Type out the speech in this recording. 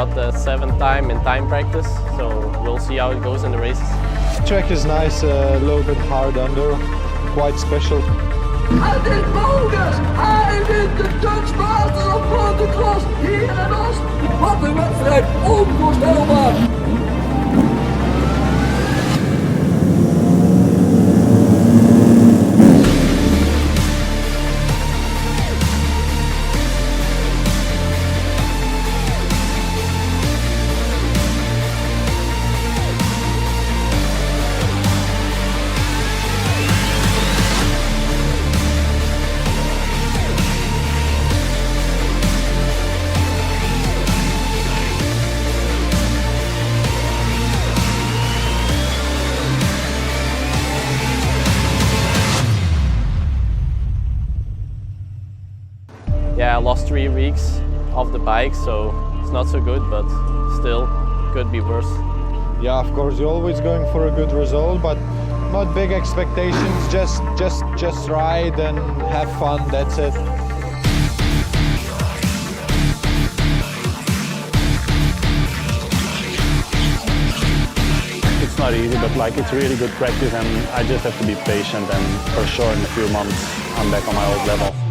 got the 7th time in time practice, so we'll see how it goes in the races. The track is nice, a little bit hard under, quite special. En dit Bogus, hij wint de Dutch Masters op motocross hier in Oost. Wat een wedstrijd, onvoorstelbaar! Yeah, I lost 3 weeks off the bike, so it's not so good, but still could be worse. Yeah, of course, you're always going for a good result, but not big expectations. Just ride and have fun. That's it. It's not easy, but like it's really good practice, and I just have to be patient, and for sure in a few months I'm back on my old level.